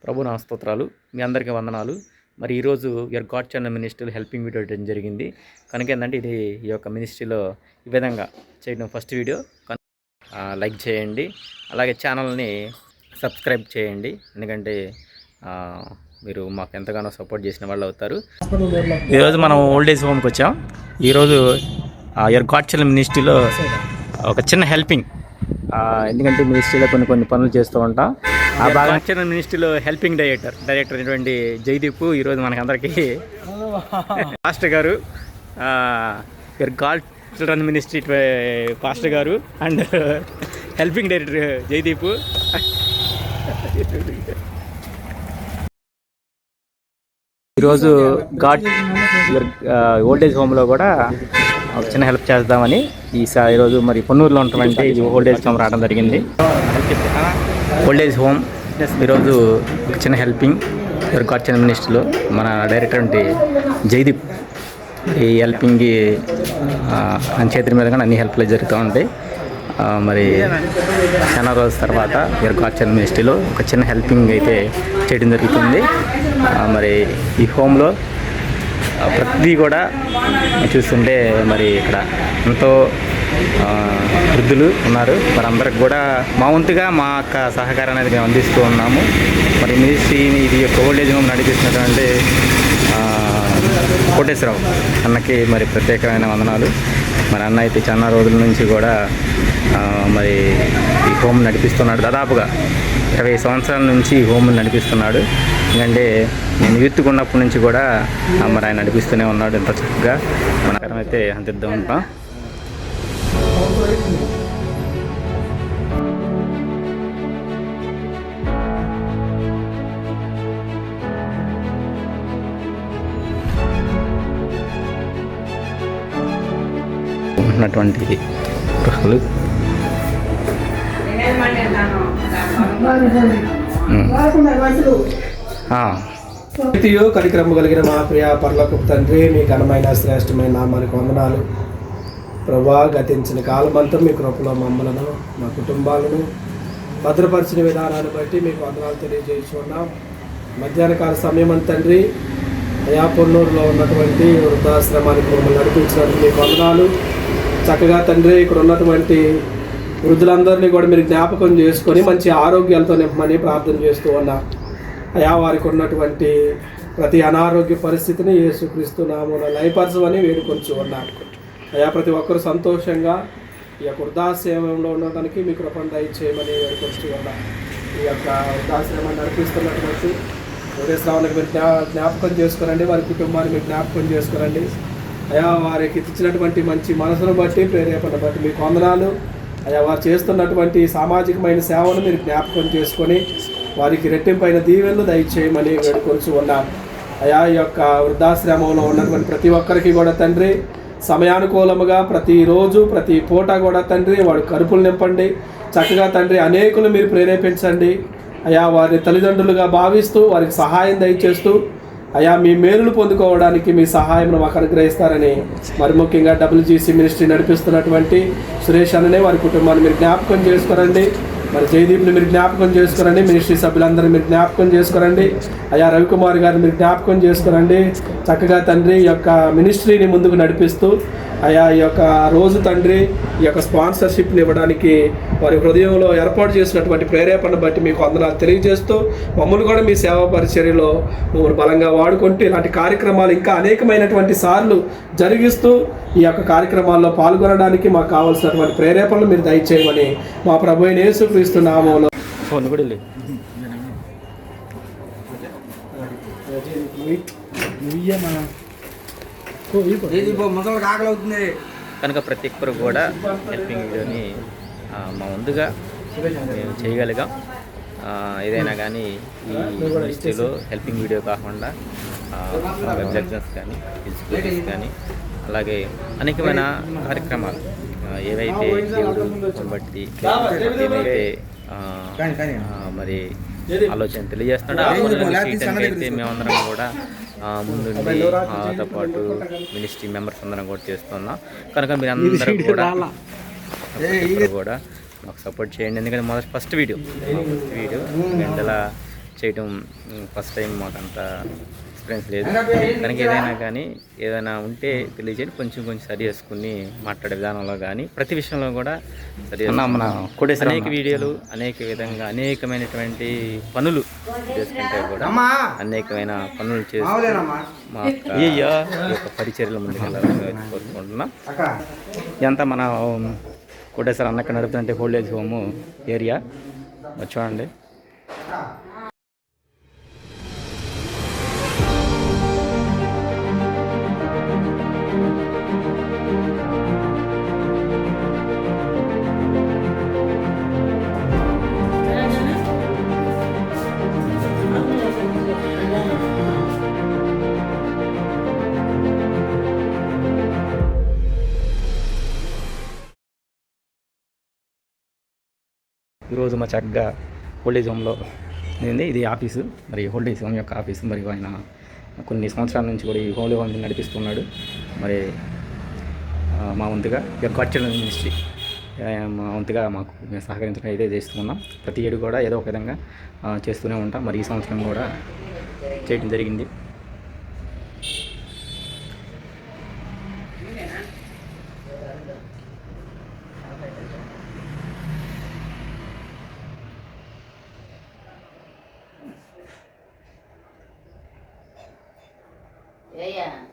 ప్రభు నా స్తోత్రాలు. మీ అందరికీ వందనాలు. మరి ఈరోజు యువర్ గాడ్ ఛానల్ మినిస్ట్రీలో హెల్పింగ్ వీడియో చేయడం జరిగింది. కనుక ఏంటంటే ఇది ఈ యొక్క మినిస్ట్రీలో ఈ విధంగా చేయడం ఫస్ట్ వీడియో. లైక్ చేయండి, అలాగే ఛానల్ని సబ్స్క్రైబ్ చేయండి. ఎందుకంటే మీరు మాకు ఎంతగానో సపోర్ట్ చేసిన వాళ్ళు అవుతారు. ఈరోజు మనం ఓల్డ్ ఏజ్ హోమ్కి వచ్చాం. ఈరోజు యువర్ గాడ్ ఛానల్ మినిస్ట్రీలో ఒక చిన్న హెల్పింగ్, ఎందుకంటే మినిస్ట్రీలో కొన్ని పనులు చేస్తూ ఉంటాం. ఆ బాగా ఛానల్ మినిస్ట్రీలో హెల్పింగ్ డైరెక్టర్ అయినటువంటి జయదీప్ ఈరోజు మనకందరికీ పాస్టర్ గారు, your God children ministry pastor గారు అండ్ హెల్పింగ్ డైరెక్టర్ జయదీప్. ఈరోజు గాడ్ ఓల్డేజ్ హోమ్లో కూడా ఒక చిన్న హెల్ప్ చేద్దామని ఈరోజు మరి పొన్నూరులో ఉన్నటువంటి ఓల్డేజ్ హోమ్ రావడం జరిగింది. ఓల్డేజ్ హోమ్ ఈరోజు ఒక చిన్న హెల్పింగ్ గాడ్ ఛానల్ మినిస్ట్రీలో మన డైరెక్టర్ అంటే జయదీప్ ఈ హెల్పింగ్ ఆయన చేతుల మీద కానీ అన్ని హెల్ప్లు జరుగుతూ ఉంటాయి. మరి చాలా రోజుల తర్వాత గాడ్ ఛానల్ మినిస్ట్రీలో ఒక చిన్న హెల్పింగ్ అయితే చేయడం జరుగుతుంది. మరి ఈ హోమ్లో ప్రతిదీ కూడా చూస్తుంటే మరి ఇక్కడ ఎంతో వృద్ధులు ఉన్నారు. వారందరికి కూడా మా వంతుగా మా యొక్క సహకారాన్ని అనేది మేము అందిస్తూ ఉన్నాము. మరి మినిస్ట్రీని ఇది యొక్క ఓల్డేజ్ హోమ్ నడిపిస్తున్నటువంటి కోటేశ్వరరావు అన్నకి మరి ప్రత్యేకమైన వందనాలు. మరి అన్న అయితే చాలా రోజుల నుంచి కూడా మరి ఈ హోమ్ నడిపిస్తున్నాడు. దాదాపుగా 20 సంవత్సరాల నుంచి ఈ హోమ్ నడిపిస్తున్నాడు. ఎందుకంటే నేను యూత్గా ఉన్నప్పటి నుంచి కూడా మరి ఆయన నడిపిస్తూనే ఉన్నాడు. ఎంత చక్కగా మనకరం అయితే అందిద్దాం ఉంటాం. ఉన్నటువంటి గృహాలు కనికరమ్మ కలిగిన మా ప్రియ పరలోకపు తండ్రి, మీ ఘనమైన శ్రేష్టమైన నామానికి వందనాలు ప్రభా. గతించిన కాలమంతా మీ కృపలో మమ్మలను మా కుటుంబాలను భద్రపరిచిన విధానాన్ని బట్టి మీకు వందనాలు తెలియజేస్తున్నాం. మధ్యాహ్న కాల సమయం అని తండ్రి అయా పొన్నూరులో ఉన్నటువంటి వృద్ధాశ్రమానికి మమ్మల్ని నడిపించినందుకు మీకు వందనాలు. చక్కగా తండ్రి ఇక్కడ ఉన్నటువంటి వృద్ధులందరినీ కూడా మీరు జ్ఞాపకం చేసుకొని మంచి ఆరోగ్యాలతో నింపమని ప్రార్థన చేస్తూ ఉన్నా. అయా వారికి ఉన్నటువంటి ప్రతి అనారోగ్య పరిస్థితిని యేసుక్రీస్తు నామమున లయపరచమని వేడుకొంచు ఉన్నారు. అయా ప్రతి ఒక్కరు సంతోషంగా ఈ యొక్క వృద్ధాశ్రమంలో ఉండడానికి మీ కృపను దయచేయమని వేడుకొంచు ఉన్నారు. ఈ యొక్క వృద్ధాశ్రమాన్ని నడిపిస్తున్నటువంటి కోటేశ్వరరావుని మీరు జ్ఞాపకం చేసుకురండి, వారి కుటుంబాన్ని మీరు జ్ఞాపకం చేసుకురండి. అయా వారికి ఇచ్చినటువంటి మంచి మనసును బట్టి ప్రేరేపణ బట్టి మీకు వందనాలు. అయా వారు చేస్తున్నటువంటి సామాజికమైన సేవను మీరు జ్ఞాపకం చేసుకొని వారికి రెట్టింపైన దీవెనలు దయచేయమని వేడుకొంచు ఉన్నాం. అయా ఈ యొక్క వృద్ధాశ్రమంలో ఉన్నటువంటి ప్రతి ఒక్కరికి కూడా తండ్రి సమయానుకూలముగా ప్రతిరోజు ప్రతి పూట కూడా తండ్రి వాడు కరుపులు నింపండి. చక్కగా తండ్రి అనేకులు మీరు ప్రేరేపించండి. అయా వారిని తల్లిదండ్రులుగా భావిస్తూ వారికి సహాయం దయచేస్తూ అయా మీ మేలులు పొందుకోవడానికి మీ సహాయం మాకు అనుగ్రహిస్తారని మరి ముఖ్యంగా WGC మినిస్ట్రీ నడిపిస్తున్నటువంటి సురేష్ అన్ననే వారి కుటుంబాన్ని మీరు జ్ఞాపకం చేసుకురండి. మరి జయదీప్ని మీరు జ్ఞాపకం చేసుకురండి. మినిస్ట్రీ సభ్యులందరూ మీరు జ్ఞాపకం చేసుకురండి. అయా రవికుమార్ గారిని మీరు జ్ఞాపకం చేసుకురండి. చక్కగా తండ్రి ఈ యొక్క మినిస్ట్రీని ముందుకు నడిపిస్తూ అయా ఈ యొక్క రోజు తండ్రి ఈ యొక్క స్పాన్సర్షిప్ని ఇవ్వడానికి వారి హృదయంలో ఏర్పాటు చేసినటువంటి ప్రేరేపణ బట్టి మీకు వందనాలు తెలియజేస్తూ మమ్మల్ని కూడా మీ సేవా పరిచర్యలో మమ్మల్ని బలంగా వాడుకుంటూ ఇలాంటి కార్యక్రమాలు ఇంకా అనేకమైనటువంటి సార్లు జరిగిస్తూ ఈ యొక్క కార్యక్రమాల్లో పాల్గొనడానికి మాకు కావాల్సినటువంటి ప్రేరేపణలు మీరు దయచేయమని మా ప్రభు అయిన యేసుక్రీస్తు నామములో కనుక ప్రతి ఒక్కరు కూడా హెల్పింగ్ వీడియోని మా ముందుగా మేము చేయగలిగాం. ఏదైనా కానీ ఈ మినిస్ట్రీలో హెల్పింగ్ వీడియో కాకుండా వెబ్ ఎగ్జామ్స్ కానీ ఎగ్జిక్యూటివ్స్ కానీ అలాగే అనేకమైన కార్యక్రమాలు ఏవైతే దేవుడు బట్టి ఏవైతే మరి ఆలోచన తెలియజేస్తున్నాడు మేమందరం కూడా ముందుండి మాతో పాటు మినిస్ట్రీ మెంబర్స్ అందరం కూడా చేస్తున్నాం. కనుక మీరు అందరూ కూడా మాకు సపోర్ట్ చేయండి. ఎందుకంటే ఫస్ట్ వీడియో గంటల చేయడం ఫస్ట్ టైం మాకంత ఎక్స్పీరియన్స్ లేదు. దానికి ఏదైనా ఉంటే తెలియజేయండి. కొంచెం సరి చేసుకుని మాట్లాడే విధానంలో కానీ ప్రతి విషయంలో కూడా మన అనేక వీడియోలు అనేకమైనటువంటి పనులు చేసుకుంటే కూడా అనేకమైన పనులు చేసి మా ఈ యొక్క పరిచర్యల ముందుకెళ్ళాలని కోరుకుంటున్నాం. ఇదంతా మన కోటేశ్వర అన్నక్క నడుపుతుంటే ఓల్డేజ్ హోమ్ ఏరియా చూడండి. ఈరోజు మా చక్కగా ఓల్డేజ్ హోమ్లో ఇది ఆఫీసు, మరి ఓల్డేజ్ హోమ్ యొక్క ఆఫీసు. మరి ఆయన కొన్ని సంవత్సరాల నుంచి కూడా ఈ ఓల్డేజ్ హోమ్ నడిపిస్తున్నాడు. మరి మా వంతుగా కల్చరల్ మినిస్ట్రీ మా వంతుగా మాకు మేము సహకరించడం అయితే చేస్తున్నాం. ప్రతి ఏడు కూడా ఏదో ఒక విధంగా చేస్తూనే ఉంటాం. మరి ఈ సంవత్సరం కూడా చేయడం జరిగింది. Yeah.